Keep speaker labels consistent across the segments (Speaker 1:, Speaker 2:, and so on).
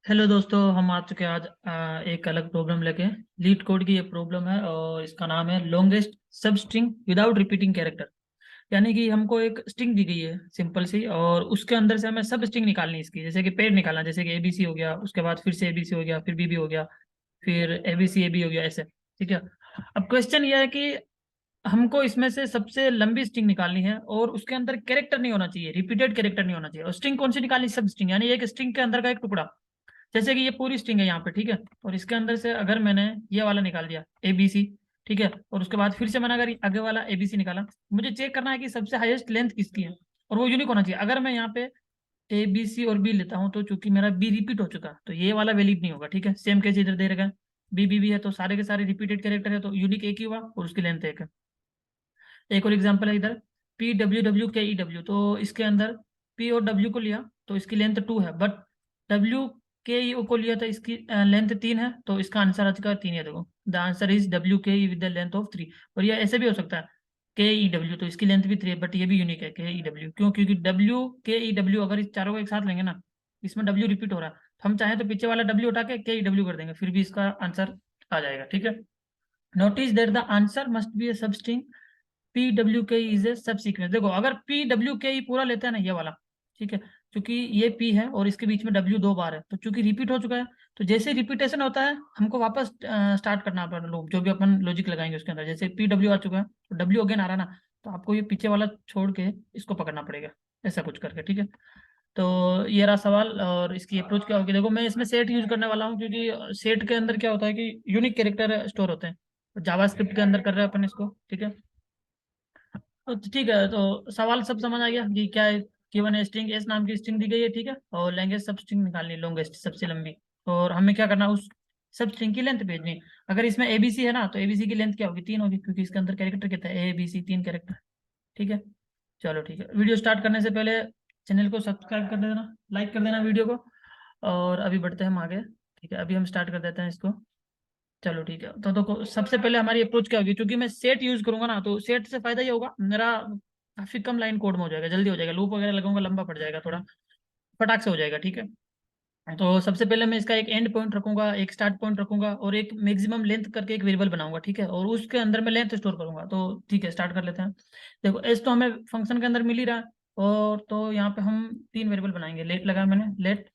Speaker 1: Hello दोस्तों, हम आ चुके हैं आज एक अलग प्रॉब्लम लेके। लीड कोड की ये प्रॉब्लम है और इसका नाम है लॉन्गेस्ट सब स्ट्रिंग विदाउट रिपीटिंग कैरेक्टर। यानी कि हमको एक स्ट्रिंग दी गई है सिंपल सी, और उसके अंदर से हमें सब स्ट्रिंग निकालनी है इसकी। जैसे कि पेड़ निकालना, जैसे कि एबीसी हो गया, उसके बाद फिर से एबीसी हो गया, फिर बीबी हो गया, फिर एबीसी एबी हो गया, ऐसे। ठीक है। अब क्वेश्चन ये है कि हमको इसमें से सबसे लंबी स्ट्रिंग निकालनी है और उसके अंदर कैरेक्टर नहीं होना चाहिए, रिपीटेड कैरेक्टर नहीं होना चाहिए। और स्ट्रिंग कौन सी निकालनी? सब स्ट्रिंग, यानी एक स्ट्रिंग के अंदर का एक टुकड़ा। जैसे कि ये पूरी स्ट्रिंग है यहाँ पे, ठीक है। और इसके अंदर से अगर मैंने ये वाला निकाल दिया ए बी सी, ठीक है, और उसके बाद फिर से मैंने अगर आगे वाला ए बी सी निकाला, मुझे चेक करना है कि सबसे हाईएस्ट लेंथ किसकी है, और वो यूनिक होना चाहिए। अगर मैं यहाँ पे ए बी सी और बी लेता हूँ, तो चूंकि मेरा बी रिपीट हो चुका, तो ये वाला वैलिड नहीं होगा। ठीक है, सेम केस इधर दे रखा है, बी बी बी है, तो सारे के सारे रिपीटेड कैरेक्टर है, तो यूनिक एक ही हुआ और उसकी लेंथ एक है। एक और एग्जांपल है इधर, पी डब्ल्यू डब्ल्यू के ई डब्ल्यू, तो इसके अंदर पी और डब्ल्यू को लिया तो इसकी लेंथ 2 है, बट डब्ल्यू के ई को लिया तो इसकी लेंथ 3 है, तो इसका आंसर आ चुका है 3। है देखो, द आंसर इज डब्ल्यू के ई विद द लेंथ ऑफ 3। और ये ऐसे भी हो सकता है, के ई डब्ल्यू, तो इसकी लेंथ भी 3 है, बट ये भी यूनिक है के ई डब्ल्यू। क्यों? क्योंकि डब्ल्यू के ई डब्ल्यू अगर इस चारों को एक साथ लेंगे ना, इसमें डब्ल्यू रिपीट हो रहा है, तो हम चाहें तो पीछे वाला डब्ल्यू उठा के ई डब्ल्यू कर देंगे, फिर भी इसका आंसर आ जाएगा। ठीक है। Notice that the answer must be ए सब स्ट्रिंग पी डब्ल्यू के इज ए सब सीक्वेंस। देखो, अगर पी डब्ल्यू के पूरा लेते हैं ना, ये वाला, ठीक है, क्योंकि ये पी है और इसके बीच में डब्ल्यू 2 बार है, तो चूंकि रिपीट हो चुका है, तो जैसे रिपीटेशन होता है हमको वापस स्टार्ट करना पड़ेगा लूप, जो भी अपन लॉजिक लगाएंगे उसके अंदर। जैसे पी डब्ल्यू आ चुका है तो डब्ल्यू अगेन आ रहा है ना, तो आपको ये पीछे वाला छोड़ के इसको पकड़ना पड़ेगा, ऐसा कुछ करके। ठीक है। तो ये रहा सवाल, और इसकी अप्रोच क्या होगी। देखो, मैं इसमें सेट यूज करने वाला हूँ, क्योंकि सेट के अंदर क्या होता है कि यूनिक कैरेक्टर स्टोर होते हैं। जावास्क्रिप्ट के अंदर कर रहे हैं अपन इसको। ठीक है। तो ठीक है, तो सवाल सब समझ आ गया कि क्या है। केवन स्ट्रिंग एस नाम की स्ट्रिंग दी गई है, ठीक है, और लैंग्वेज सब स्ट्रिंग निकालनी, लॉन्गेस्ट सबसे लंबी। और हमें क्या करना, उस सब स्ट्रिंग की लेंथ भेजनी। अगर इसमें एबीसी है ना, तो एबीसी की लेंथ क्या होगी? 3 होगी, क्योंकि इसके अंदर कैरेक्टर कितना है? A B C, 3 character. ठीक है। चलो ठीक है, वीडियो स्टार्ट करने से पहले चैनल को सब्सक्राइब कर देना, लाइक कर देना वीडियो को। और अभी बढ़ते हैं हम आगे। ठीक है, अभी हम स्टार्ट कर देते हैं इसको। चलो ठीक है, तो देखो सबसे पहले हमारी अप्रोच क्या होगी, क्योंकि मैं सेट यूज करूंगा ना, तो सेट से फायदा ये होगा मेरा काफी कम लाइन कोड में हो जाएगा, जल्दी हो जाएगा। लूप वगैरह लगाऊंगा लंबा पड़ जाएगा थोड़ा, फटाक से हो जाएगा। ठीक है। तो सबसे पहले मैं इसका एक एंड पॉइंट रखूंगा, एक स्टार्ट पॉइंट रखूंगा, और एक मैक्सिमम लेंथ करके एक वेरिएबल बनाऊंगा। ठीक है, और उसके अंदर मैं लेंथ स्टोर करूंगा। तो ठीक है, स्टार्ट कर लेते हैं। देखो, एस तो हमें फंक्शन के अंदर मिल ही रहा है, और तो यहाँ पे हम 3 वेरिएबल बनाएंगे। लेट लगाया मैंने, लेट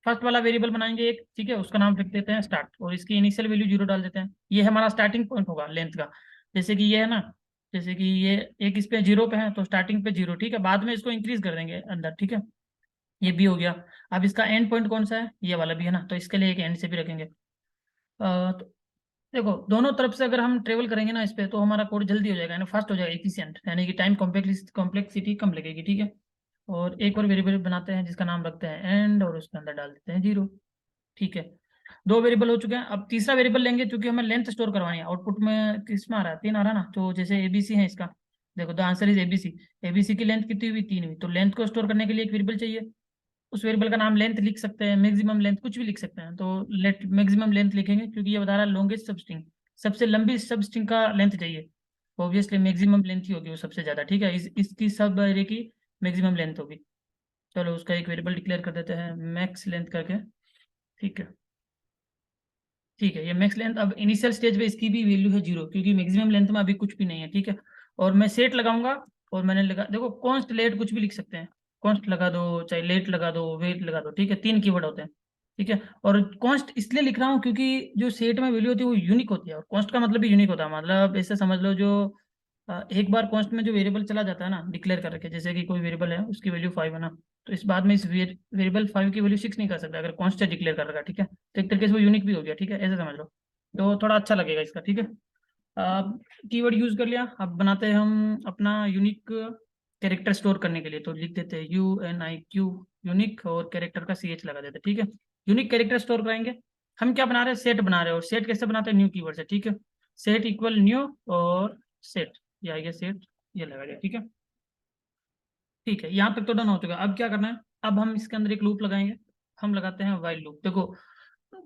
Speaker 1: फर्स्ट वाला वेरिएबल बनाएंगे एक, ठीक है, उसका नाम लिख देते हैं स्टार्ट, और इसकी इनिशियल वैल्यू 0 डाल देते हैं। ये हमारा स्टार्टिंग पॉइंट होगा लेंथ का। जैसे कि ये है ना, जैसे कि ये एक इस पे 0 पे है, तो स्टार्टिंग पे 0। ठीक है, बाद में इसको इंक्रीज कर देंगे अंदर। ठीक है, ये भी हो गया। अब इसका एंड पॉइंट कौन सा है? ये वाला भी है ना, तो इसके लिए एक एंड से भी रखेंगे। तो देखो, दोनों तरफ से अगर हम ट्रेवल करेंगे ना इस पे, तो हमारा कोड जल्दी हो जाएगा, यानी फास्ट हो जाएगा, एफिशिएंट, यानी कि टाइम कॉम्प्लेक्सिटी कम लगेगी। ठीक है। और एक और वेरिएबल बनाते हैं जिसका नाम रखते हैं एंड, और उसके अंदर डाल देते हैं 0। ठीक है, 2 वेरिएबल हो चुके हैं। अब तीसरा वेरिएबल लेंगे, क्योंकि हमें लेंथ स्टोर करवानी है। आउटपुट में किस में आ रहा है? 3 आ रहा है ना, तो जैसे एबीसी है इसका, देखो the answer is ABC. ABC की लेंथ कितनी हुई? 3 हुई। तो लेंथ को स्टोर करने के लिए एक वेरिएबल चाहिए। उस वेरिएबल का नाम लेंथ लिख सकते हैं, मैक्सिमम लेंथ, कुछ भी लिख सकते हैं। तो लेट मैक्सिमम लेंथ लिखेंगे, क्योंकि ये बता रहा है लॉन्गेस्ट सब स्ट्रिंग, सबसे लंबी सब स्ट्रिंग का लेंथ चाहिए। ऑब्वियसली मैक्सिमम लेंथ ही होगी वो सबसे ज्यादा। ठीक है, इसकी सब एरे की मैक्सिमम लेंथ होगी। चलो उसका एक वेरिएबल डिक्लेयर कर देते हैं मैक्स लेंथ करके। ठीक है। ठीक है, ये मैक्स लेंथ। अब इनिशियल स्टेज पे इसकी भी वैल्यू है 0, क्योंकि मैक्सिमम लेंथ में अभी कुछ भी नहीं है। ठीक है, और मैं सेट लगाऊंगा, और मैंने लगा, देखो कॉन्स्ट लेट कुछ भी लिख सकते हैं। कॉन्स्ट लगा दो, चाहे लेट लगा दो, वेट लगा दो। ठीक है, 3 कीवर्ड होते हैं। ठीक है, और कॉन्स्ट इसलिए लिख रहा हूँ क्योंकि जो सेट में वैल्यू होती है वो यूनिक होती है, और कॉन्स्ट का मतलब भी यूनिक होता है। मतलब ऐसे समझ लो, जो एक बार कॉन्स्ट में जो वेरिएबल चला जाता है ना डिक्लेयर करके, जैसे कि कोई वेरिएबल है उसकी वैल्यू 5 है ना, तो इस बाद में इस वेरिएबल 5 की वैल्यू 6 नहीं कर सकता, अगर कॉन्स्ट से डिक्लेयर कर रखा है। ठीक है, तो एक तरीके से वो यूनिक भी हो गया। ठीक है, ऐसे समझ लो, तो थोड़ा अच्छा लगेगा इसका। ठीक है, अब कीवर्ड यूज कर लिया। अब बनाते हैं हम अपना यूनिक कैरेक्टर स्टोर करने के लिए, तो लिख देते हैं UNIQ, यूनिक, और कैरेक्टर का CH लगा देते हैं। ठीक है, यूनिक कैरेक्टर स्टोर कराएंगे। हम क्या बना रहे हैं? सेट बना रहे हैं। और सेट कैसे बनाते हैं? न्यू कीवर्ड से। ठीक है, सेट इक्वल न्यू, और सेट, ये आ गया सेट, ये लगा दिया। ठीक है। ठीक है, यहाँ तक तो डन हो चुका है। अब क्या करना है? अब हम इसके अंदर एक लूप लगाएंगे। हम लगाते हैं वाइल लूप। देखो,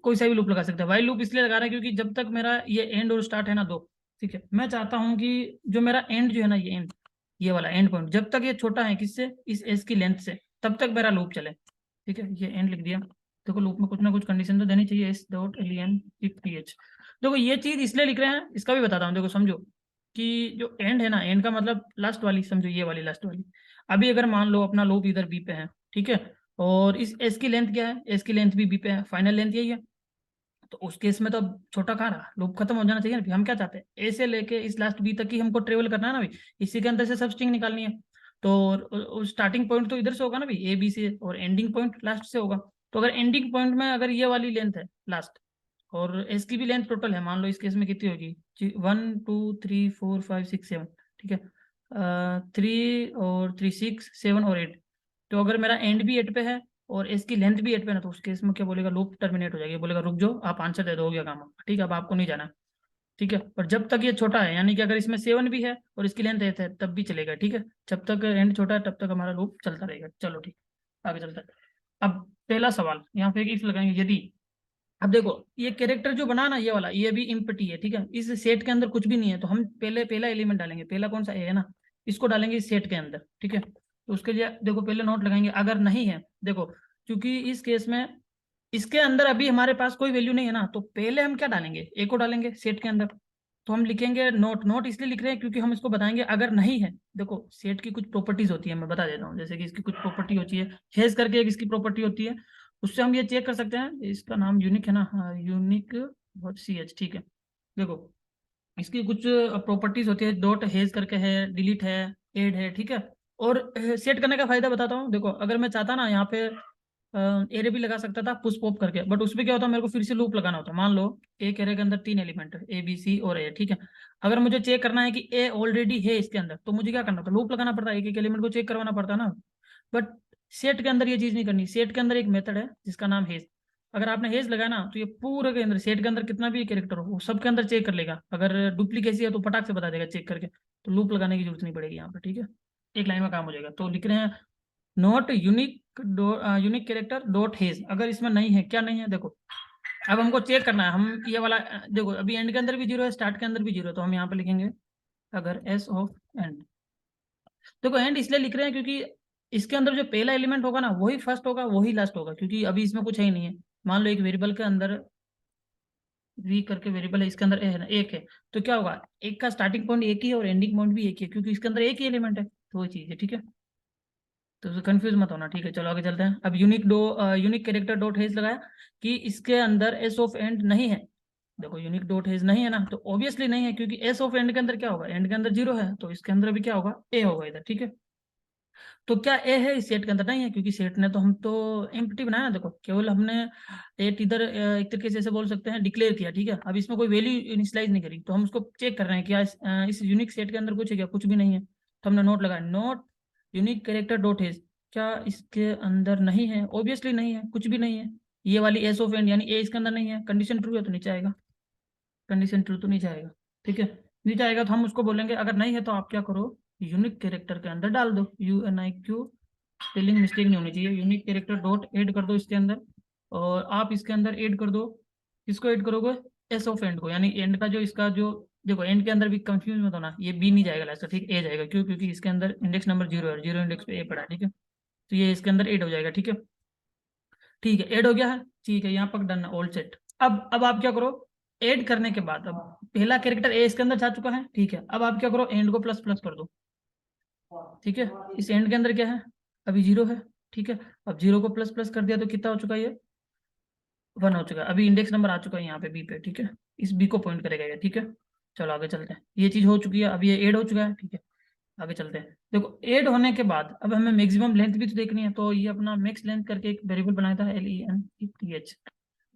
Speaker 1: कोई सा भी लूप लगा सकते हैं। वाइल लूप इसलिए लगा रहे हैं क्योंकि जब तक मेरा ये एंड और स्टार्ट है ना, 2, ठीक है, मैं चाहता हूँ कि जो मेरा एंड जो है ना, ये एंड, ये वाला एंड पॉइंट, जब तक ये छोटा है किससे? इस एस की लेंथ से, तब तक मेरा लूप चले। ठीक है, ये एंड लिख दिया। देखो लूप में कुछ ना कुछ कंडीशन तो देनी चाहिए, S dot len if th। देखो ये चीज इसलिए लिख रहे हैं, इसका भी बताता हूँ। देखो समझो कि जो एंड है ना, एंड का मतलब लास्ट वाली, समझो ये वाली लास्ट वाली। अभी अगर मान लो अपना लूप इधर बी पे है, ठीक है, और इस एस की लेंथ क्या है, एस की लेंथ भी बी पे है, फाइनल लेंथ यही है। तो उस केस में तो अब छोटा कहाँ रहा, लूप खत्म हो जाना चाहिए ना। हम क्या चाहते हैं, ए से लेके इस लास्ट बी तक ही हमको ट्रेवल करना है ना भाई, इसी के अंदर से सब स्ट्रिंग निकालनी है। तो स्टार्टिंग पॉइंट तो इधर से होगा ना भाई, ए बी से, और एंडिंग पॉइंट लास्ट से होगा। तो अगर एंडिंग पॉइंट में अगर ये वाली लेंथ है लास्ट, और एस की भी लेंथ टोटल है, मान लो इस केस में कितनी होगी, 1 2 3 4 5 6 7, ठीक है, 3 और 3 6 7 और 8। तो अगर मेरा एंड भी 8 पे है और इसकी लेंथ भी 8 पे ना, तो उस केस में क्या बोलेगा, लूप टर्मिनेट हो जाएगी, बोलेगा रुक जाओ, आप आंसर दे दो, हो गया काम आपका, ठीक है, अब आपको नहीं जाना। ठीक है, और जब तक ये छोटा है, यानी कि अगर इसमें 7 भी है और इसकी लेंथ 8 है, तब भी चलेगा, ठीक है, जब तक एंड छोटा है तब तक हमारा लूप चलता रहेगा। चलो ठीक, आगे चलता है। अब पहला सवाल, यहाँ पे एक इफ लगाएंगे, यदि, अब देखो ये कैरेक्टर जो बना ना, ये वाला, ये भी इम्पटी है, ठीक है, इस सेट के अंदर कुछ भी नहीं है, तो हम पहला एलिमेंट डालेंगे, पहला कौन सा ए है ना, इसको डालेंगे इस सेट के अंदर, ठीक है। तो उसके लिए देखो पहले नोट लगाएंगे, अगर नहीं है, देखो क्योंकि इस केस में इसके अंदर अभी हमारे पास कोई वैल्यू नहीं है ना, तो पहले हम क्या डालेंगे, ए को डालेंगे सेट के अंदर। तो हम लिखेंगे नोट, नोट इसलिए लिख रहे हैं क्योंकि हम इसको बताएंगे अगर नहीं है। देखो सेट की कुछ प्रॉपर्टीज होती है, मैं बता देता हूँ, जैसे कि इसकी कुछ प्रॉपर्टी होती है, हेज करके एक इसकी प्रॉपर्टी होती है, उससे हम ये चेक कर सकते हैं, इसका नाम यूनिक है ना, हाँ यूनिक सी एच, ठीक है। देखो इसकी कुछ प्रॉपर्टीज होती है, डॉट हेज करके है, डिलीट है, एड है, ठीक है। और सेट करने का फायदा बताता हूँ, देखो अगर मैं चाहता ना यहाँ पे एरे भी लगा सकता था पुश पॉप करके, बट उसमें क्या होता, मेरे को फिर से लूप लगाना होता। मान लो एक एरे के अंदर 3 एलिमेंट है, ए बी सी और ए, ठीक है। अगर मुझे चेक करना है कि ए ऑलरेडी है इसके अंदर, तो मुझे क्या करना था, लूप लगाना पड़ता है, एक एक एलिमेंट को चेक करवाना पड़ता ना। बट सेट के अंदर ये चीज नहीं करनी, सेट के अंदर एक मेथड है जिसका नाम हेज। अगर आपने हेज लगाया ना, तो ये पूरे के अंदर, सेट के अंदर कितना भी कैरेक्टर हो, वो सबके अंदर चेक कर लेगा, अगर डुप्लीकेसी है तो फटाक से बता देगा चेक करके। तो लूप लगाने की जरूरत नहीं पड़ेगी यहाँ पर, ठीक है, एक लाइन में काम हो जाएगा। तो लिख रहे हैं not unique, unique character dot hedge, अगर इसमें नहीं है, क्या नहीं है, देखो अब हमको चेक करना है, हम ये वाला देखो अभी एंड के अंदर भी 0 है, स्टार्ट के अंदर भी 0 है, तो हम यहाँ पे लिखेंगे अगर एस ऑफ एंड। देखो एंड इसलिए लिख रहे हैं क्योंकि इसके अंदर जो पहला एलिमेंट होगा ना, वही फर्स्ट होगा, वही लास्ट होगा, क्योंकि अभी इसमें कुछ है ही नहीं है। मान लो एक वेरिएबल के अंदर वी करके वेरिएबल है, इसके अंदर ए है ना, एक है, तो क्या होगा, एक का स्टार्टिंग पॉइंट एक ही है और एंडिंग पॉइंट भी एक ही है, क्योंकि इसके अंदर एक ही एलिमेंट है, तो वो चीज है, ठीक है। तो कंफ्यूज मत होना, ठीक है, चलो आगे चलते हैं। अब यूनिक कैरेक्टर डॉट हेज लगाया कि इसके अंदर एस ऑफ एंड नहीं है। देखो यूनिक डॉट हेज नहीं है ना, तो ऑब्वियसली नहीं है, क्योंकि एस ऑफ एंड के अंदर क्या होगा, एंड के अंदर 0 है, तो इसके अंदर भी क्या होगा, ए होगा इधर, ठीक है। तो क्या ए है इस सेट के अंदर, नहीं है, क्योंकि सेट ने तो हम तो एम्प्टी बनाया ना, देखो केवल हमने एट इधर एक तरीके से ऐसे बोल सकते हैं डिक्लेयर किया, ठीक है। अब इसमें कोई वैल्यू इनिशियलाइज नहीं करी, तो हम उसको चेक कर रहे हैं क्या इस यूनिक सेट के अंदर कुछ है क्या, कुछ भी नहीं है। तो हमने नोट लगाया, note unique character dot hedge, क्या इसके अंदर नहीं है, ऑब्वियसली नहीं है, कुछ भी नहीं है। ये वाली एस ऑफ एंड यानी ए इसके अंदर नहीं है, कंडीशन ट्रू है तो नीचे आएगा, कंडीशन ट्रू तो नीचे आएगा, ठीक है। नीचे आएगा तो हम उसको बोलेंगे अगर नहीं है तो आप क्या करो, यूनिक कैरेक्टर के अंदर डाल दो, UNIQ, स्पेलिंग मिस्टेक नहीं होनी चाहिए, यूनिक कैरेक्टर डॉट ऐड कर दो इसके अंदर। और आप इसके अंदर ऐड कर दो, किसको ऐड करोगे, एस ऑफ एंड को, यानी एंड का जो इसका जो, देखो एंड के अंदर भी कंफ्यूज मत होना, ये बी नहीं जाएगा लास्ट, ठीक, ए जाएगा, क्यों, क्योंकि इसके अंदर इंडेक्स नंबर 0 है, 0 इंडेक्स पे ए पड़ा है, ठीक है। तो ये इसके अंदर ऐड हो जाएगा, ठीक है, ठीक है, ऐड हो गया है, ठीक है, यहाँ पर डन है, ऑल सेट। अब आप क्या करो, ऐड करने के बाद, अब पहला कैरेक्टर ए इसके अंदर जा चुका है, ठीक है, अब आप क्या करो, एंड को प्लस प्लस कर दो, ठीक है। इस एंड के अंदर क्या है, अभी 0 है, ठीक है। अब 0 को प्लस प्लस कर दिया तो कितना हो चुका है, ये 1 हो चुका है, अभी इंडेक्स नंबर आ चुका है यहाँ पे बी पे, ठीक है, इस बी को पॉइंट करेगा ये, ठीक है। चलो आगे चलते हैं, ये चीज हो चुकी है, अब ये ऐड हो चुका है, ठीक है, आगे चलते हैं। देखो ऐड होने के बाद अब हमें मैक्सिमम लेंथ भी तो देखनी है, तो ये अपना मैक्स लेंथ करके एक वेरिएबल बनाया था, LENTH।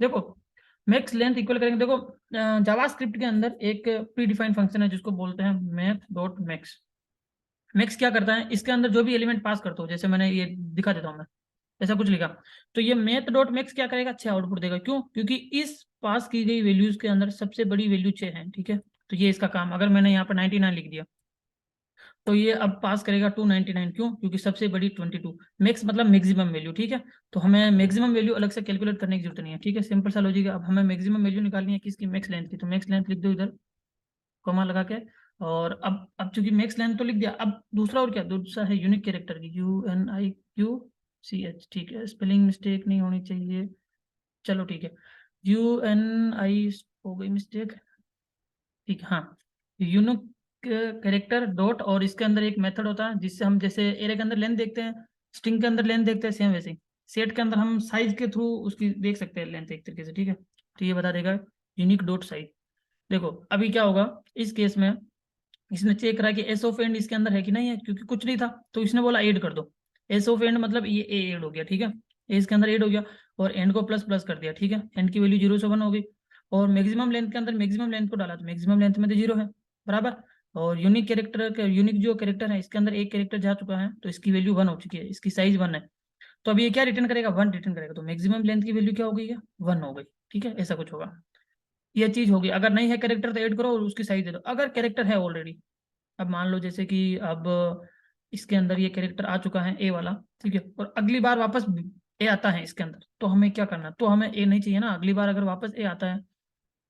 Speaker 1: देखो मैक्स लेंथ इक्वल करेंगे, देखो जावास्क्रिप्ट के अंदर एक प्री डिफाइंड फंक्शन है जिसको बोलते हैं मैथ डॉट मैक्स। मैक्स क्या करता है, इसके अंदर जो भी एलिमेंट पास करते हो, जैसे मैंने ये दिखा देता हूँ मैं, ऐसा कुछ लिखा, तो ये मैथ डॉट मैक्स क्या करेगा, 6 आउटपुट देगा, क्यों, क्योंकि इस पास की गई वैल्यूज के अंदर सबसे बड़ी वैल्यू 6 है, ठीक है। तो ये इसका काम, अगर मैंने यहाँ पर 99 लिख दिया, तो ये अब पास करेगा 299, क्यों, क्योंकि सबसे बड़ी 22, मैक्स मतलब मैक्सिमम वैल्यू, ठीक है। तो हमें मैक्सिमम वैल्यू अलग से कैलकुलेट करने की जरूरत नहीं है, ठीक है, सिंपल सा लॉजिक है। अब हमें मैक्सिमम वैल्यू निकालनी है किसकी, मैक्स लेंथ की, तो मैक्स लेंथ लिख दो इधर कॉमा लगा के। और अब चूंकि मैक्स लेंथ तो लिख दिया, अब दूसरा और क्या, दूसरा है यूनिक कैरेक्टर की, UNIQCH, ठीक है, स्पेलिंग मिस्टेक नहीं होनी चाहिए, चलो ठीक है, UNI हो गई मिस्टेक, ठीक है, हाँ। यूनिक कैरेक्टर डॉट, और इसके अंदर एक मेथड होता है जिससे हम जैसे एरे के अंदर लेंथ देखते हैं, स्ट्रिंग के अंदर लेंथ देखते हैं, सेम वैसे ही सेट के अंदर हम साइज के थ्रू उसकी देख सकते हैं लेंथ एक तरीके से, ठीक है। तो ये बता देगा यूनिक डॉट साइज। देखो अभी क्या होगा इस केस में, इसने चेक करा कि एस ऑफ एंड इसके अंदर है कि नहीं है, क्योंकि कुछ नहीं था तो इसने बोला ऐड कर दो। एस ऑफ एंड मतलब ये ए ऐड हो गया, ठीक है, ए इसके अंदर ऐड हो गया, और एंड को प्लस प्लस कर दिया, ठीक है, एंड की वैल्यू 0 से 1 हो गई। और मैक्सिमम लेंथ के अंदर मैक्सिमम लेंथ को डाला तो मैक्सिमम लेंथ में तो 0 है, बराबर। और यूनिक कैरेक्टर, यूनिक जो कैरेक्टर है इसके अंदर एक कैरेक्टर जा चुका है तो इसकी वैल्यू 1 हो चुकी है, इसकी साइज 1 है। तो अब ये क्या रिटर्न करेगा, 1 रिटर्न करेगा, तो मैक्सिमम लेंथ की वैल्यू क्या हो गई है, 1 हो गई, ठीक है, ऐसा कुछ होगा। ये चीज होगी, अगर नहीं है कैरेक्टर तो ऐड करो और उसकी साइज दे दो। अगर कैरेक्टर है ऑलरेडी, अब मान लो जैसे कि अब इसके अंदर ये कैरेक्टर आ चुका है ए वाला, ठीक है, और अगली बार वापस ए आता है इसके अंदर, तो हमें क्या करना, तो हमें ए नहीं चाहिए ना, अगली बार अगर वापस ए आता है,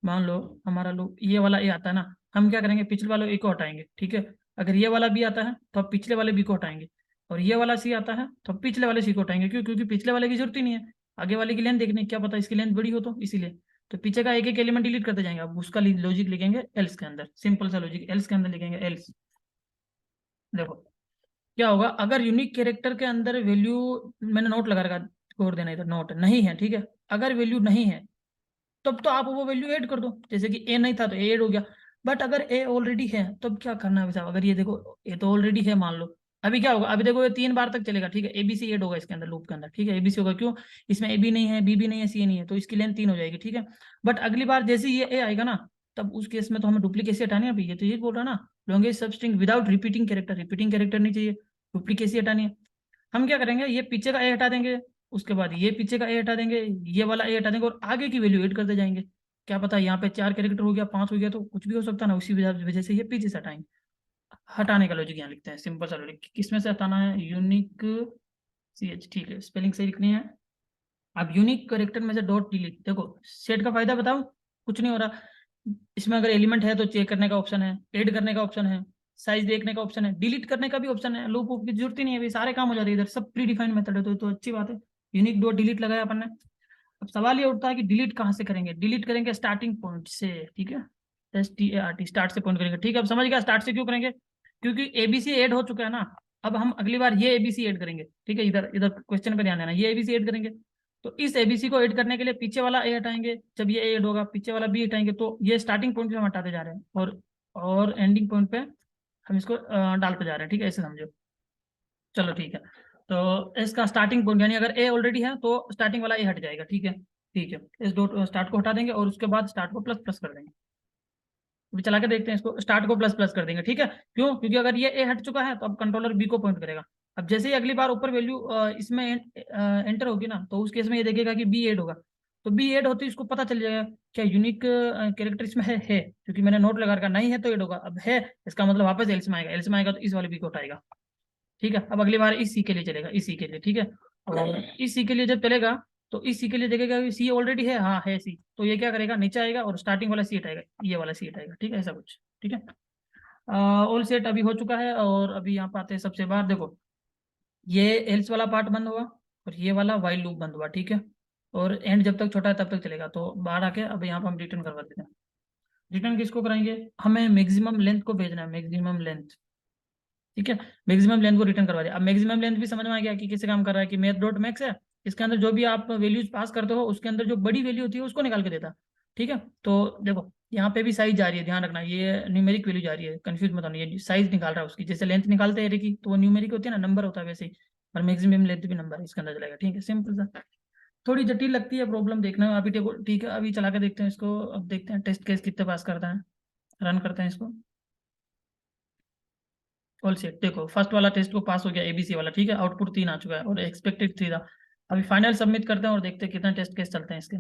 Speaker 1: मान लो हमारा लो ये वाला ए आता है ना, हम क्या करेंगे, पिछले वाले ए को हटाएंगे, ठीक है। अगर ये वाला बी आता है तो अब पिछले वाले बी को हटाएंगे, और ये वाला सी आता है तो अब पिछले वाले सी को हटाएंगे, क्यों, क्योंकि पिछले वाले की जरूरत ही नहीं है, आगे वाले की लेंथ देखने की, क्या पता इसकी लेंथ बड़ी हो तो इसीलिए। तो पीछे का एक एक एलिमेंट डिलीट करते जाएंगे, अब उसका लॉजिक लिखेंगे एल्स के अंदर, सिंपल सा लॉजिक एल्स के अंदर लिखेंगे एल्स। देखो क्या होगा, अगर यूनिक कैरेक्टर के अंदर वैल्यू, मैंने नोट लगा रखा, छोड़ देना इधर, नोट नहीं है, ठीक है, अगर वैल्यू नहीं है तब तो आप वो वैल्यू ऐड कर दो, जैसे कि ए नहीं था तो ए ऐड हो गया। बट अगर ए ऑलरेडी है तब क्या करना है साहब, अगर ये देखो ए तो ऑलरेडी है मान लो, अभी क्या होगा, अभी देखो ये 3 बार तक चलेगा, ठीक है, एबीसी ऐड होगा इसके अंदर, लूप के अंदर, ठीक है, एबीसी होगा, क्यों, इसमें ए बी नहीं है, बी भी नहीं है, सी नहीं है, तो इसकी लेंथ 3 हो जाएगी, ठीक है। बट अगली बार जैसे ही ये ए आएगा ना, तब उस केस में तो हमें डुप्लीकेसी हटानी है, अभी ये तो ये बोल रहा है ना, लॉन्गेस्ट सब string without repeating character, repeating character नहीं चाहिए, डुप्लीकेसी हटानी है। हम क्या करेंगे, ये पीछे का ए हटा देंगे, उसके बाद ये पीछे का ए हटा देंगे, ये वाला ए हटा देंगे, और आगे की वैल्यू ऐड करते जाएंगे। क्या पता यहाँ पे 4 कैरेक्टर हो गया, 5 हो गया, तो कुछ भी हो सकता है ना, उसी वजह वजह से ये पीछे से हटाएंगे। हटाने का लॉजिक यहाँ लिखते हैं, सिंपल सा लॉजिक, किसमें से हटाना है, यूनिक सी एच, ठीक है, स्पेलिंग सही लिखनी है। अब यूनिक कैरेक्टर में से डॉट डिलीट, देखो सेट का फायदा बताओ, कुछ नहीं हो रहा, इसमें अगर एलिमेंट है तो चेक करने का ऑप्शन है, ऐड करने का ऑप्शन है, साइज देखने का ऑप्शन है, डिलीट करने का भी ऑप्शन है, लूप वूप की जरूरत ही नहीं है, अभी सारे काम हो जाते हैं इधर, सब प्री डिफाइंड मेथड है, तो अच्छी बात है। यूनिक डॉट डिलीट लगाया अपन ने। अब सवाल ये उठता है कि डिलीट कहाँ से करेंगे, डिलीट करेंगे स्टार्टिंग पॉइंट से, ठीक है, START, स्टार्ट से पॉइंट करेंगे, ठीक है। अब समझ गया स्टार्ट से क्यों करेंगे, क्योंकि एबीसी ऐड हो चुका है ना, अब हम अगली बार ये एबीसी ऐड करेंगे, ठीक है, इधर इधर क्वेश्चन पे ध्यान देना, ये एबीसी ऐड करेंगे, तो इस एबीसी को ऐड करने के लिए पीछे वाला ए हटाएंगे, जब ये ऐड होगा पीछे वाला बी हटाएंगे, तो ये स्टार्टिंग पॉइंट पे हम हटाते जा रहे हैं, और एंडिंग पॉइंट पे हम इसको डालते जा रहे हैं, ठीक है, ऐसे समझो। चलो ठीक है, तो इसका स्टार्टिंग पॉइंट यानी अगर ए ऑलरेडी है तो स्टार्टिंग वाला ए हट जाएगा, ठीक है, ठीक है, इस डॉट स्टार्ट को हटा देंगे और उसके बाद स्टार्ट को प्लस प्लस कर देंगे। अभी चला के देखते हैं इसको, स्टार्ट को प्लस प्लस कर देंगे, ठीक है, क्यों, क्योंकि अगर ये ए हट चुका है तो अब कंट्रोलर बी को पॉइंट करेगा। अब जैसे ही अगली बार ऊपर वैल्यू इसमें एंटर होगी ना, तो उस केस में ये देखेगा कि बी ऐड होगा, तो बी ऐड होती है इसको पता चल जाएगा क्या यूनिक कैरेक्टर इसमें है, क्योंकि मैंने नोट लगा रखा, नहीं है तो ऐड होगा, अब है इसका मतलब वापस एल्स में आएगा, एल्स में आएगा तो इस वाले बी को उठाएगा, ठीक है। अब अगली बार इस सी के लिए चलेगा, इस सी के लिए, ठीक है, और इस सी के लिए जब चलेगा तो इस सी के लिए देखेगा कि सी ऑलरेडी है, हाँ है सी, तो ये क्या करेगा, नीचे आएगा और स्टार्टिंग वाला सी हटाएगा, ये वाला सी हटाएगा, ठीक है, ऐसा कुछ, ठीक है। ऑल सेट अभी हो चुका है, और अभी यहाँ पे आते हैं सबसे बाहर, देखो ये एल्स वाला पार्ट बंद हुआ और ये वाला वाइल लूप बंद हुआ, ठीक है, और एंड जब तक छोटा है तब तक चलेगा, तो बाहर आके अब यहाँ पर हम रिटर्न करवा देते हैं। रिटर्न किसको कराएंगे, हमें मैक्सिमम लेंथ को भेजना है, मैक्सिमम लेंथ, ठीक है, मैक्सिमम लेंथ को रिटर्न करवा दिया। अब मैक्सिमम लेंथ भी समझ में आ गया कि किससे काम कर रहा है, कि मैथ डॉट मैक्स है, इसके अंदर जो भी आप वैल्यूज पास करते हो उसके अंदर जो बड़ी वैल्यू होती है उसको निकाल के देता है, ठीक है। तो देखो यहाँ पे भी साइज जा रही है, ध्यान रखना, ये न्यूमेरिक वैल्यू जा रही है, कंफ्यूज मत होना, ये साइज निकाल रहा है उसकी, जैसे लेंथ निकालते हैं एरे की तो वो न्यूमेरिक होती है ना, नंबर होता है, वैसे ही और मैक्सिमम लेंथ भी नंबर है, इसके अंदर चलेगा, ठीक है, सिंपल सा। थोड़ी जटिल लगती है प्रॉब्लम देखने में, अभी ठीक है, अभी चला के देखते हैं इसको, अब देखते हैं टेस्ट केस कितने पास करता है, रन करते हैं इसको। ऑल सेट, देखो फर्स्ट वाला टेस्ट को पास हो गया, एबीसी वाला, ठीक है, आउटपुट 3 आ चुका है और एक्सपेक्टेड 3 था। अभी फाइनल सबमिट करते हैं और देखते हैं कितने टेस्ट केस चलते हैं इसके।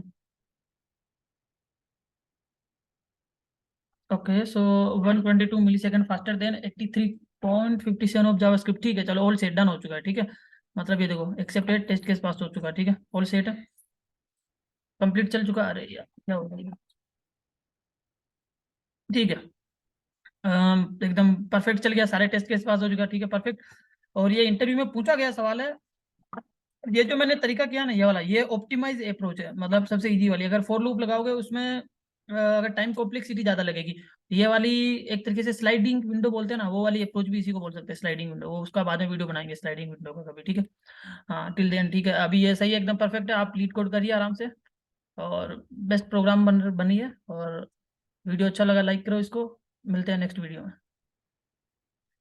Speaker 1: Okay so 122 millisecond faster than 83.57 of JavaScript, ठीक है, चलो ऑल सेट डन हो चुका है, ठीक है, मतलब ये देखो एक्सेप्टेड टेस्ट केस पास हो चुका है, ठीक है, ऑल सेट है, कंप्लीट चल चुका है, अरे यार क्या हो गया, ठीक है, एकदम परफेक्ट चल गया, सारे टेस्ट केस पास हो चुका है, ठीक है, परफेक्ट। और ये इंटरव्यू में पूछा गया सवाल है, ये जो मैंने तरीका किया ना, ये वाला, ये ऑप्टिमाइज अप्रोच है, मतलब सबसे इजी वाली। अगर फॉर लूप लगाओगे उसमें अगर टाइम कॉम्प्लेक्सिटी ज्यादा लगेगी। ये वाली एक तरीके से स्लाइडिंग विंडो बोलते हैं ना, वो वाली अप्रोच भी इसी को बोल सकते हैं, स्लाइडिंग विंडो। वो उसका बाद में वीडियो बनाएंगे स्लाइडिंग विंडो का कभी, ठीक है। हाँ, टिल देन ठीक है, अभी ये सही है, एकदम परफेक्ट है। आप लीड कोड करिए आराम से, और बेस्ट प्रोग्राम बनी है। और वीडियो अच्छा लगा लाइक करो इसको। मिलते हैं नेक्स्ट वीडियो में।